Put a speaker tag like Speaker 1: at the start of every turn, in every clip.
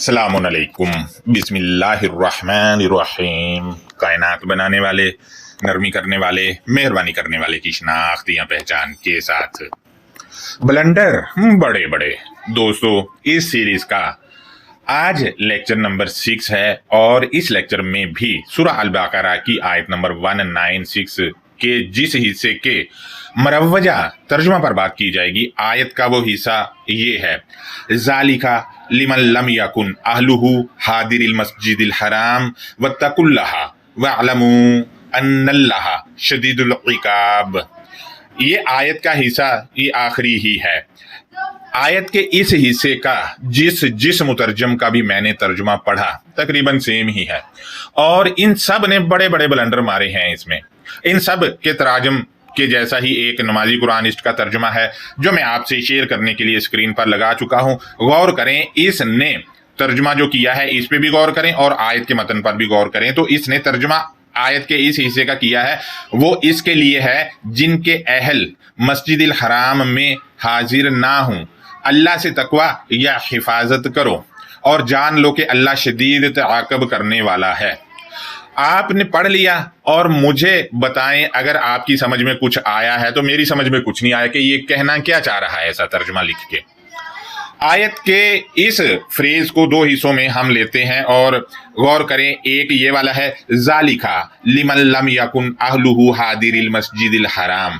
Speaker 1: अस्सलामुअलैकुम बिस्मिल्लाहिर्रहमानिर्रहीम। कायनात बनाने वाले, नरमी करने वाले, मेहरबानी करने वाले की शनाख्त या पहचान के साथ ब्लंडर बड़े बड़े दोस्तों, इस सीरीज का आज लेक्चर नंबर 6 है और इस लेक्चर में भी सूरह अल बकरा की आयत नंबर 196 के जिस हिस्से के मरवजा तर्जुमा पर बात की जाएगी, आयत का वो हिस्सा ये है, ज़ालिका लिमन लम यकुन अहलुहु हादिरिल मस्जिदिल हराम वत्तकुल्लाहा वअलमू अन्नल्लाहा शदीदुल इकाब। ये आयत का हिस्सा ये आखिरी ही है। आयत के इस हिस्से का जिस मुतरजम का भी मैंने तर्जुमा पढ़ा तकरीबन सेम ही है और इन सब ने बड़े बड़े ब्लंडर मारे हैं। इसमें इन सब के तराजम के जैसा ही एक नमाजी कुरानिस्ट का तर्जुमा है जो मैं आपसे शेयर करने के लिए स्क्रीन पर लगा चुका हूं। गौर करें, इसने तर्जुमा जो किया है इस पे भी गौर करें और आयत के मतन पर भी गौर करें। तो इसने तर्जुमा आयत के इस हिस्से का किया है, वो इसके लिए है जिनके अहल मस्जिदिल हराम में हाजिर ना हूं, अल्लाह से तकवा या हिफाजत करो और जान लो कि अल्लाह शदीद ताक़ब करने वाला है। आपने पढ़ लिया और मुझे बताएं अगर आपकी समझ में कुछ आया है। तो मेरी समझ में कुछ नहीं आया कि ये कहना क्या चाह रहा है ऐसा तर्जुमा लिख के। आयत के इस फ्रेज को दो हिस्सों में हम लेते हैं और गौर करें। एक ये वाला है, ज़ालिका लिमन लम यकुन अहलुहु हादिरिल मस्जिदिल हराम।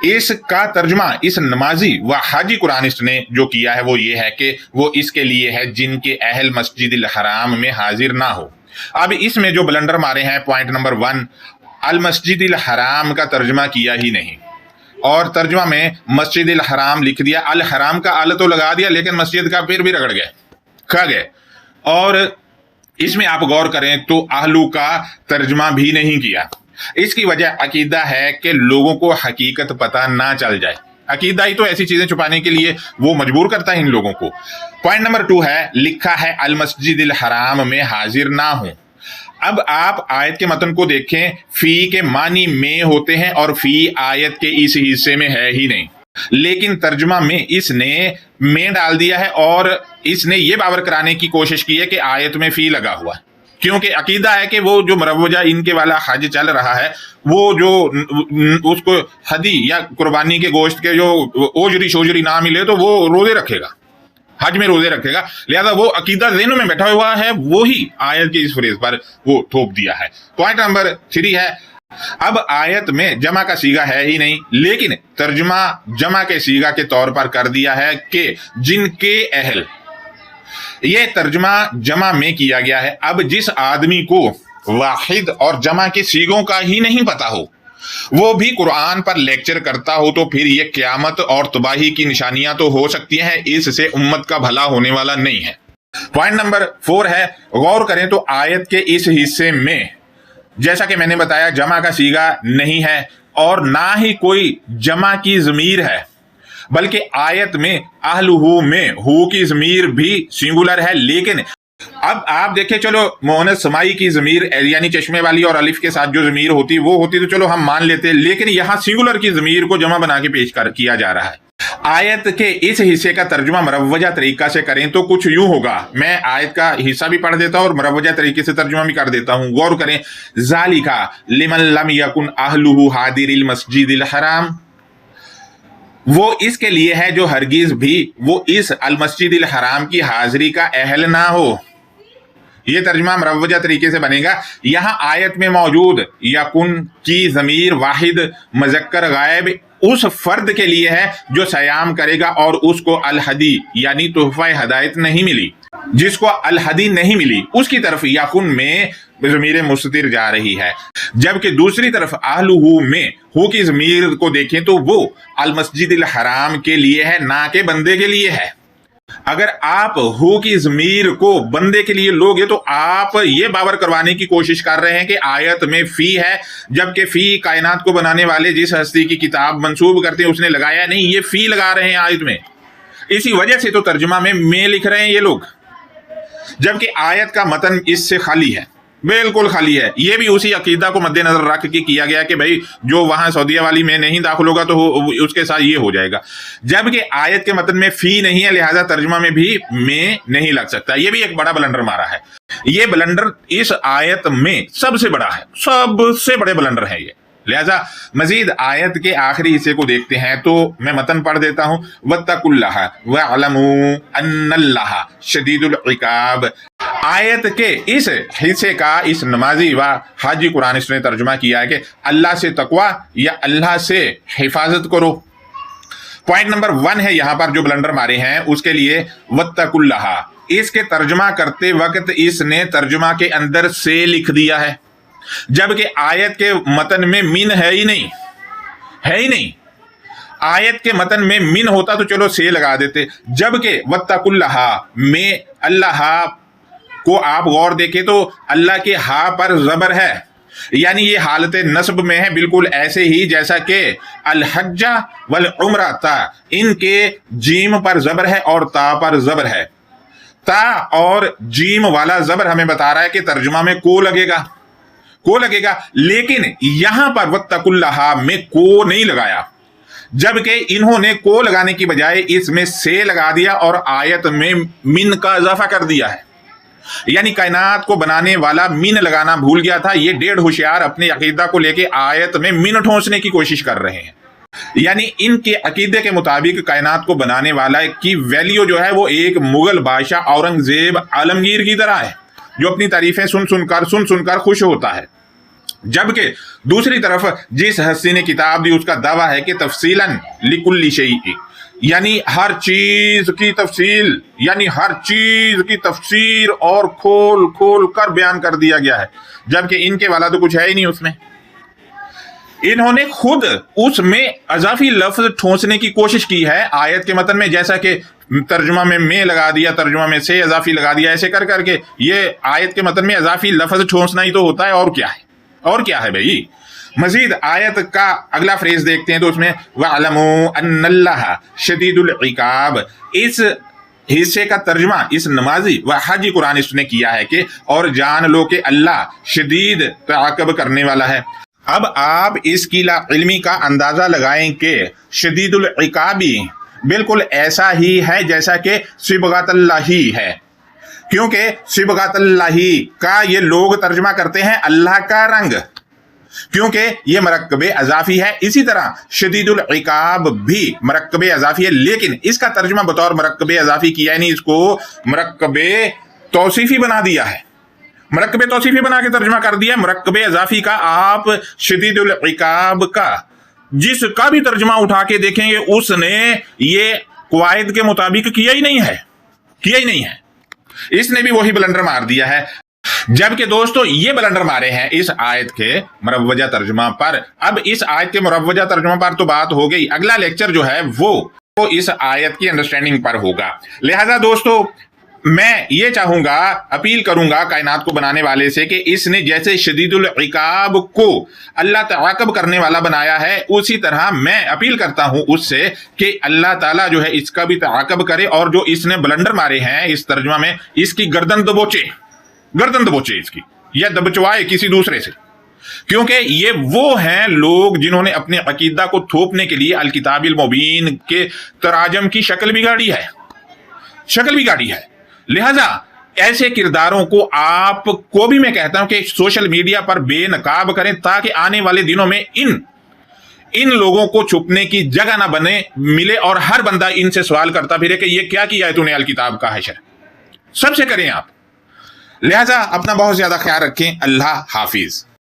Speaker 1: इसका तर्जुमा इस नमाजी व हाजी कुरानिस्ट ने जो किया है वो ये है कि वो इसके लिए है जिनके अहल मस्जिदिल हराम में हाजिर ना हो। अब इसमें जो ब्लंडर मारे हैं, पॉइंट नंबर 1, अल मस्जिदिल हराम का तर्जुमा किया ही नहीं और तर्जुमा में मस्जिदिल हराम लिख दिया, अल हराम का अल तो लगा दिया लेकिन मस्जिद का फिर भी रगड़ गए, खा गए। और इसमें आप गौर करें तो अहलू का तर्जुमा भी नहीं किया। इसकी वजह अकीदा है कि लोगों को हकीकत पता ना चल जाए। अकीदा ही तो ऐसी चीजें छुपाने के लिए वो मजबूर करता है इन लोगों को। पॉइंट नंबर 2 है, लिखा है अल मस्जिदिल हराम में हाजिर ना हूं। अब आप आयत के मतन को देखें, फी के मानी में होते हैं और फी आयत के इस हिस्से में है ही नहीं, लेकिन तर्जुमा में इसने में डाल दिया है और इसने ये बावर कराने की कोशिश की है कि आयत में फी लगा हुआ है, क्योंकि अकीदा है कि वो जो मरवजा इनके वाला हज चल रहा है वो जो उसको हदी या कुर्बानी के गोश्त के जो ओजरी शोजरी ना मिले तो वो रोजे रखेगा, हज में रोजे रखेगा। लिहाजा वो अकीदा ज़हन में बैठा हुआ है, वो ही आयत के इस फ्रेज पर वो थोप दिया है। पॉइंट नंबर 3 है, अब आयत में जमा का सीगा है ही नहीं, लेकिन तर्जुमा जमा के सीगा के तौर पर कर दिया है कि जिनके अहल। ये तर्जुमा जमा में किया गया है। अब जिस आदमी को वाहिद और जमा के सीगों का ही नहीं पता हो, वो भी कुरान पर लेक्चर करता हो, तो फिर ये क़यामत और तबाही की निशानियां तो हो सकती हैं, इससे उम्मत का भला होने वाला नहीं है। पॉइंट नंबर 4 है, गौर करें तो आयत के इस हिस्से में जैसा कि मैंने बताया जमा का सीगा नहीं है और ना ही कोई जमा की ज़मीर है, बल्कि आयत में अहलुहु में हु की ज़मीर भी सिंगुलर है। लेकिन अब आप देखें, चलो मोहनस समाई की ज़मीर यानी चश्मे वाली और अलिफ के साथ जो ज़मीर होती वो होती तो चलो हम मान लेते, लेकिन यहाँ सिंगुलर की ज़मीर को जमा बना के पेश किया जा रहा है। आयत के इस हिस्से का तर्जुमा मरवजा तरीका से करें तो कुछ यूं होगा। मैं आयत का हिस्सा भी पढ़ देता हूं और मरवजा तरीके से तर्जुमा भी कर देता हूं। गौर करें, ज़ालिका लिमन लम यकुन अहलुहु हादिरिल मस्जिदिल हराम, वो इसके लिए है जो हरगिज भी वो इस अल मस्जिदिल हराम की हाजिरी का अहल ना हो। ये तर्जुमा मरवजा तरीके से बनेगा। यहाँ आयत में मौजूद यकुन की ज़मीर वाहिद मुज़क्कर गायब उस फर्द के लिए है जो सयाम करेगा और उसको अल हदी यानी तोहफा हदायत नहीं मिली, जिसको अल हदी नहीं मिली उसकी तरफ यकुन में ज़मीर मुस्ततिर जा रही है। जबकि दूसरी तरफ अहलुहु में हु की ज़मीर को देखें तो वो अल मस्जिदिल हराम के लिए है, ना के बंदे के लिए है। अगर आप हु की ज़मीर को बंदे के लिए लोगे तो आप ये बावर करवाने की कोशिश कर रहे हैं कि आयत में फी है, जबकि फी कायनात को बनाने वाले जिस हस्ती की किताब मंसूब करते हैं उसने लगाया नहीं, ये फी लगा रहे हैं आयत में। इसी वजह से तो तर्जुमा में लिख रहे हैं ये लोग, जबकि आयत का मतन इससे खाली है। बिल्कुल खाली है। ये भी उसी अकीदा को मद्देनजर रख के किया गया कि भाई जो वहां सऊदीया वाली में नहीं दाखिल होगा तो उसके साथ ये हो जाएगा, जबकि आयत के मतन में फी नहीं है, लिहाजा तर्जुमा में भी में नहीं लग सकता। ये भी एक बड़ा ब्लंडर मारा है। ये ब्लंडर इस आयत में सबसे बड़ा है, सबसे बड़े ब्लंडर है ये। लिहाजा मजीद आयत के आखिरी हिस्से को देखते हैं तो मैं मतन पढ़ देता हूं, वत्तकुल्लाह वअलमू अन्नल्लाह शदीदुल इकाब। आयत के इस हिस्से का इस नमाजी व हाजी कुरानिस्ट ने तर्जुमा किया है कि अल्लाह से तकवा या अल्लाह से हिफाजत करो। पॉइंट नंबर 1 है यहां पर जो ब्लंडर मारे हैं उसके लिए वत्तकुल्लाह। इसके तर्जुमा करते वक्त इसने तर्जुमा के अंदर से लिख दिया है, जबकि आयत के मतन में मिन है ही नहीं, है ही नहीं। आयत के मतन में मिन होता तो चलो से लगा देते, जबकि वत्तकुल्लाह में अल्लाह को आप गौर देखें तो अल्लाह के हा पर जबर है, यानी ये हालत नस्ब में है, बिल्कुल ऐसे ही जैसा कि अल हज्जा वल उम्रा था, इनके जीम पर जबर है और ता पर जबर है। ता और जीम वाला जबर हमें बता रहा है कि तर्जुमा में को लगेगा, लेकिन यहां पर वत्तकुल्लाह में को नहीं लगाया, जबकि इन्होंने को लगाने की बजाय इसमें से लगा दिया और आयत में मिन का इजाफा कर दिया है। यानी कायनात को बनाने वाला मिन लगाना भूल गया था। ये डेढ़ होशियार अपने अकीदा को लेके आयत में मिन ठोंसने की कोशिश कर रहे हैं। यानी इनके अकीदे के मुताबिक कायनात को बनाने वाला की वैल्यू जो है वो एक मुगल बादशाह औरंगजेब आलमगीर की तरह है, जो अपनी तारीफें सुन सुनकर खुश होता है। जबकि दूसरी तरफ जिस हस्ती ने किताब दी उसका दावा है कि तफसीलन लिकुल्ली शैई, यानी हर चीज की तफसील, यानी हर चीज की तफसीर और खोल खोल कर बयान कर दिया गया है, जबकि इनके वाला तो कुछ है ही नहीं उसमें। इन्होंने खुद उसमें अजाफी लफ्ज ठोंसने की कोशिश की है आयत के मतन में, जैसा कि तर्जुमा में लगा दिया, तर्जुमा में से अजाफी लगा दिया, ऐसे कर करके ये आयत के मतन में अजाफी लफ्ज ठोंसना ही तो होता है। और क्या है, और क्या है भाई। मजीद आयत का अगला फ्रेज देखते हैं तो उसमें वअलमू अन्नल्लाह शदीदुल इकाब। इस हिस्से का तर्जुमा इस नमाजी व हाजी कुरानिस्ट ने किया है कि और जान लो कि अल्लाह शदीद ताक़ब करने वाला है। अब आप इसकी इल्मी का अंदाजा लगाएं कि शदीदुल इकाबी बिल्कुल ऐसा ही है जैसा कि सिबगतल्लाही है, क्योंकि सिबगतल्लाही का ये लोग तर्जुमा करते हैं अल्लाह का रंग, क्योंकि ये मरकबे अजाफी है। इसी तरह शदीदुल इकाब भी मरकबे अजाफी है, लेकिन इसका तर्जुमा बतौर मरकबे अजाफी किया नहीं, इसको मरकबे तौसीफी बना दिया है, मरकबे तौसीफी बना के तर्जुमा कर दिया। मरकबे अजाफी का आप शदीदुल इकाब का जिसका भी तर्जुमा उठा के देखेंगे उसने ये कवायद के मुताबिक किया ही नहीं है, इसने भी वही ब्लंडर मार दिया है। जबकि दोस्तों ये ब्लंडर मारे हैं इस आयत के मुरव्वजा तर्जुमा पर। अब इस आयत के मुरव्वजा तर्जुमा पर तो बात हो गई, अगला लेक्चर जो है वो इस आयत की अंडरस्टैंडिंग पर होगा। लिहाजा दोस्तों मैं ये चाहूंगा, अपील करूंगा कायनात को बनाने वाले से कि इसने जैसे शदीदुल इकाब को अल्लाह ताक़ब करने वाला बनाया है, उसी तरह मैं अपील करता हूं उससे कि अल्लाह ताला जो है इसका भी ताक़ब करे, और जो इसने ब्लंडर मारे हैं इस तर्जुमा में इसकी गर्दन दबोचे इसकी, या दबचवाए किसी दूसरे से, क्योंकि ये वो हैं लोग जिन्होंने अपने अकीदा को थोपने के लिए अल किताबिल मुबीन के तराजम की शक्ल बिगाड़ी है। लिहाजा ऐसे किरदारों को आपको भी मैं कहता हूं कि सोशल मीडिया पर बेनकाब करें, ताकि आने वाले दिनों में इन लोगों को छुपने की जगह ना बने मिले, और हर बंदा इनसे सवाल करता फिरे कि ये क्या किया है तूने अल किताब का हशर। सबसे करें आप। लिहाजा अपना बहुत ज्यादा ख्याल रखें। अल्लाह हाफिज।